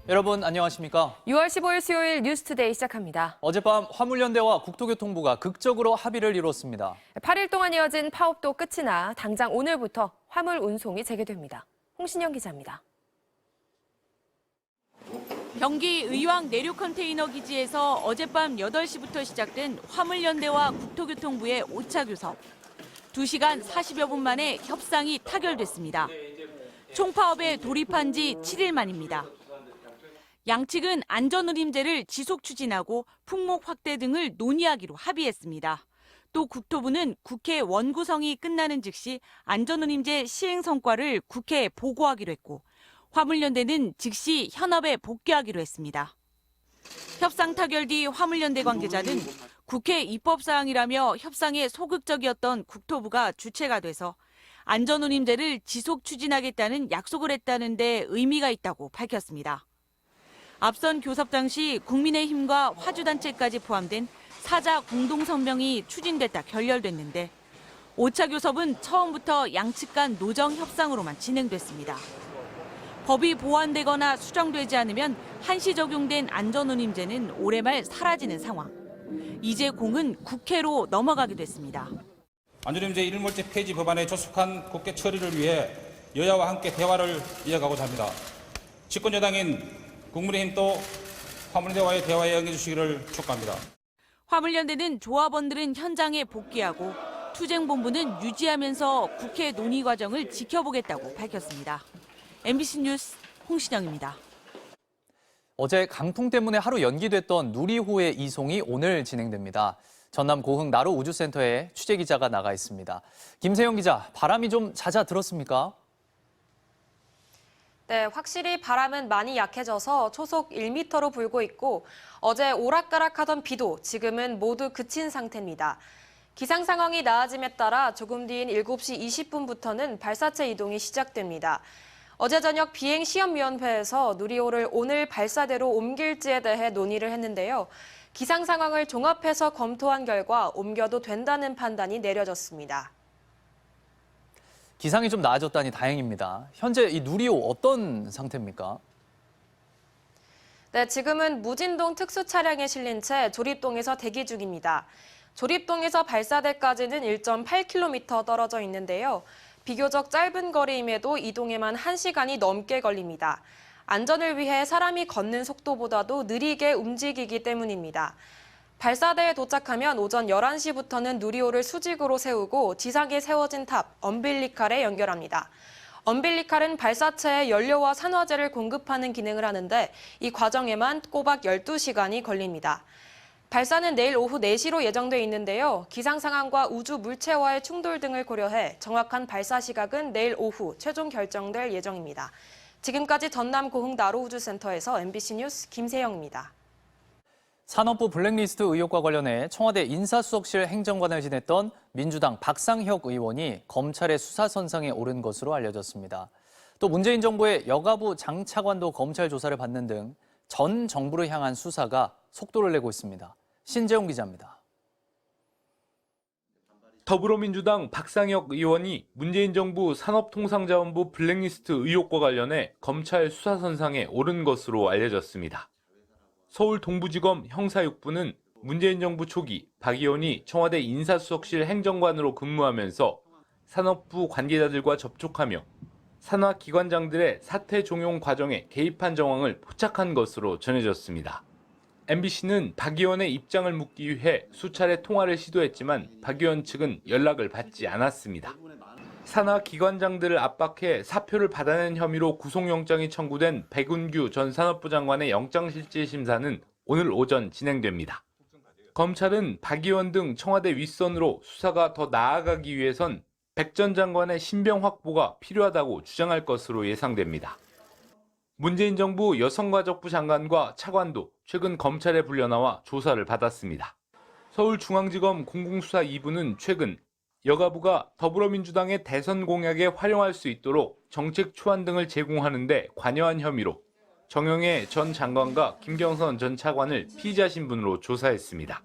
여러분 안녕하십니까? 6월 15일 수요일 뉴스투데이 시작합니다. 어젯밤 화물연대와 국토교통부가 극적으로 합의를 이뤘습니다. 8일 동안 이어진 파업도 끝이 나 당장 오늘부터 화물 운송이 재개됩니다. 홍신영 기자입니다. 경기 의왕 내륙 컨테이너 기지에서 어젯밤 8시부터 시작된 화물연대와 국토교통부의 5차 교섭. 2시간 40여 분 만에 협상이 타결됐습니다. 총파업에 돌입한 지 7일 만입니다. 양측은 안전운임제를 지속 추진하고 품목 확대 등을 논의하기로 합의했습니다. 또 국토부는 국회 원구성이 끝나는 즉시 안전운임제 시행 성과를 국회에 보고하기로 했고 화물연대는 즉시 현업에 복귀하기로 했습니다. 협상 타결 뒤 화물연대 관계자는 국회 입법사항이라며 협상에 소극적이었던 국토부가 주체가 돼서 안전운임제를 지속 추진하겠다는 약속을 했다는 데 의미가 있다고 밝혔습니다. 앞선 교섭 당시 국민의힘과 화주단체까지 포함된 4자 공동성명이 추진됐다 결렬됐는데 5차 교섭은 처음부터 양측 간 노정 협상으로만 진행됐습니다. 법이 보완되거나 수정되지 않으면 한시 적용된 안전운임제는 올해 말 사라지는 상황. 이제 공은 국회로 넘어가게 됐습니다. 안전운임제 일몰제 폐지 법안의 조속한 국회 처리를 위해 여야와 함께 대화를 이어가고자 합니다. 집권여당인 국민의힘도 화물연대와의 대화에 응해주시기를 촉구합니다. 화물연대는 조합원들은 현장에 복귀하고 투쟁본부는 유지하면서 국회 논의 과정을 지켜보겠다고 밝혔습니다. MBC 뉴스 홍신영입니다. 어제 강풍 때문에 하루 연기됐던 누리호의 이송이 오늘 진행됩니다. 전남 고흥 나로 우주센터에 취재기자가 나가 있습니다. 김세영 기자, 바람이 좀 잦아들었습니까? 네, 확실히 바람은 많이 약해져서 초속 1m로 불고 있고 어제 오락가락하던 비도 지금은 모두 그친 상태입니다. 기상 상황이 나아짐에 따라 조금 뒤인 7시 20분부터는 발사체 이동이 시작됩니다. 어제 저녁 비행시험위원회에서 누리호를 오늘 발사대로 옮길지에 대해 논의를 했는데요. 기상 상황을 종합해서 검토한 결과 옮겨도 된다는 판단이 내려졌습니다. 기상이 좀 나아졌다니 다행입니다. 현재 이 누리호 어떤 상태입니까? 네, 지금은 무진동 특수 차량에 실린 채 조립동에서 대기 중입니다. 조립동에서 발사대까지는 1.8km 떨어져 있는데요. 비교적 짧은 거리임에도 이동에만 1시간이 넘게 걸립니다. 안전을 위해 사람이 걷는 속도보다도 느리게 움직이기 때문입니다. 발사대에 도착하면 오전 11시부터는 누리호를 수직으로 세우고 지상에 세워진 탑, 엄빌리칼에 연결합니다. 엄빌리칼은 발사체에 연료와 산화제를 공급하는 기능을 하는데 이 과정에만 꼬박 12시간이 걸립니다. 발사는 내일 오후 4시로 예정돼 있는데요. 기상 상황과 우주 물체와의 충돌 등을 고려해 정확한 발사 시각은 내일 오후 최종 결정될 예정입니다. 지금까지 전남 고흥 나로우주센터에서 MBC 뉴스 김세영입니다. 산업부 블랙리스트 의혹과 관련해 청와대 인사수석실 행정관을 지냈던 민주당 박상혁 의원이 검찰의 수사선상에 오른 것으로 알려졌습니다. 또 문재인 정부의 여가부 장차관도 검찰 조사를 받는 등 전 정부를 향한 수사가 속도를 내고 있습니다. 신재용 기자입니다. 더불어민주당 박상혁 의원이 문재인 정부 산업통상자원부 블랙리스트 의혹과 관련해 검찰 수사선상에 오른 것으로 알려졌습니다. 서울 동부지검 형사 6부는 문재인 정부 초기 박 의원이 청와대 인사수석실 행정관으로 근무하면서 산업부 관계자들과 접촉하며 산하기관장들의 사퇴 종용 과정에 개입한 정황을 포착한 것으로 전해졌습니다. MBC는 박 의원의 입장을 묻기 위해 수차례 통화를 시도했지만 박 의원 측은 연락을 받지 않았습니다. 산하기관장들을 압박해 사표를 받아낸 혐의로 구속영장이 청구된 백운규 전 산업부 장관의 영장실질심사는 오늘 오전 진행됩니다. 검찰은 박 의원 등 청와대 윗선으로 수사가 더 나아가기 위해선 백 전 장관의 신병 확보가 필요하다고 주장할 것으로 예상됩니다. 문재인 정부 여성가족부 장관과 차관도 최근 검찰에 불려나와 조사를 받았습니다. 서울중앙지검 공공수사 2부는 최근 여가부가 더불어민주당의 대선 공약에 활용할 수 있도록 정책 초안 등을 제공하는 데 관여한 혐의로 정영애 전 장관과 김경선 전 차관을 피의자 신분으로 조사했습니다.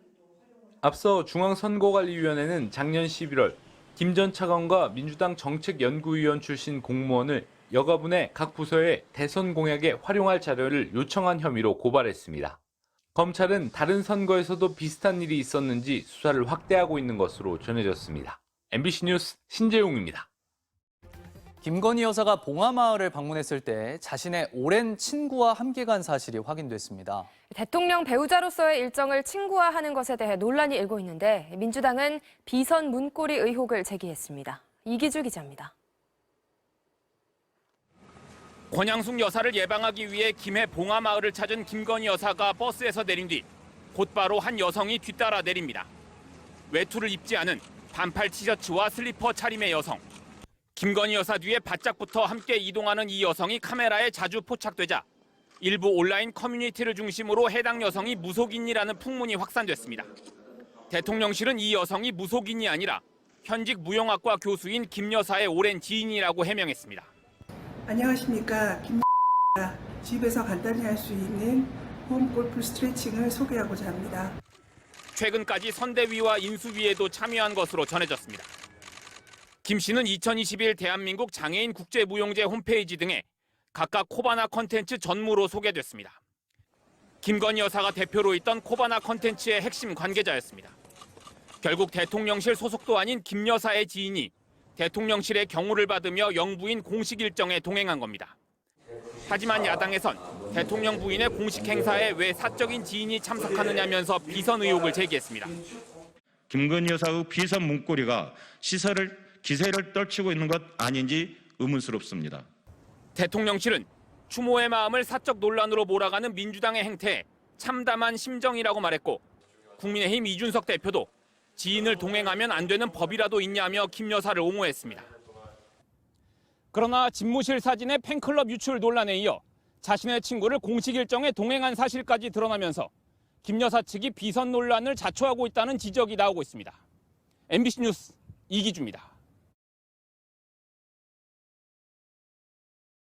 앞서 중앙선거관리위원회는 작년 11월 김 전 차관과 민주당 정책연구위원 출신 공무원을 여가부내 각 부서에 대선 공약에 활용할 자료를 요청한 혐의로 고발했습니다. 검찰은 다른 선거에서도 비슷한 일이 있었는지 수사를 확대하고 있는 것으로 전해졌습니다. MBC 뉴스 신재용입니다. 김건희 여사가 봉하마을을 방문했을 때 자신의 오랜 친구와 함께 간 사실이 확인됐습니다. 대통령 배우자로서의 일정을 친구화하는 것에 대해 논란이 일고 있는데 민주당은 비선 문고리 의혹을 제기했습니다. 이기주 기자입니다. 권양숙 여사를 예방하기 위해 김해 봉하마을을 찾은 김건희 여사가 버스에서 내린 뒤 곧바로 한 여성이 뒤따라 내립니다. 외투를 입지 않은 반팔 티셔츠와 슬리퍼 차림의 여성. 김건희 여사 뒤에 바짝붙어 함께 이동하는 이 여성이 카메라에 자주 포착되자 일부 온라인 커뮤니티를 중심으로 해당 여성이 무속인이라는 풍문이 확산됐습니다. 대통령실은 이 여성이 무속인이 아니라 현직 무용학과 교수인 김 여사의 오랜 지인이라고 해명했습니다. 안녕하십니까. 김입니다. 집에서 간단히 할 수 있는 홈 골프 스트레칭을 소개하고자 합니다. 최근까지 선대위와 인수위에도 참여한 것으로 전해졌습니다. 김 씨는 2021 대한민국 장애인 국제무용제 홈페이지 등에 각각 코바나 컨텐츠 전무로 소개됐습니다. 김건희 여사가 대표로 있던 코바나 컨텐츠의 핵심 관계자였습니다. 결국 대통령실 소속도 아닌 김 여사의 지인이 대통령실의 경호를 받으며 영부인 공식 일정에 동행한 겁니다. 하지만 야당에선 대통령 부인의 공식 행사에 왜 사적인 지인이 참석하느냐면서 비선 의혹을 제기했습니다. 김건희 여사의 비선 문고리가 기세를 떨치고 있는 것 아닌지 의문스럽습니다. 대통령실은 추모의 마음을 사적 논란으로 몰아가는 민주당의 행태에 참담한 심정이라고 말했고 국민의힘 이준석 대표도 지인을 동행하면 안 되는 법이라도 있냐며 김 여사를 옹호했습니다. 그러나 집무실 사진의 팬클럽 유출 논란에 이어 자신의 친구를 공식 일정에 동행한 사실까지 드러나면서 김 여사 측이 비선 논란을 자초하고 있다는 지적이 나오고 있습니다. MBC 뉴스 이기주입니다.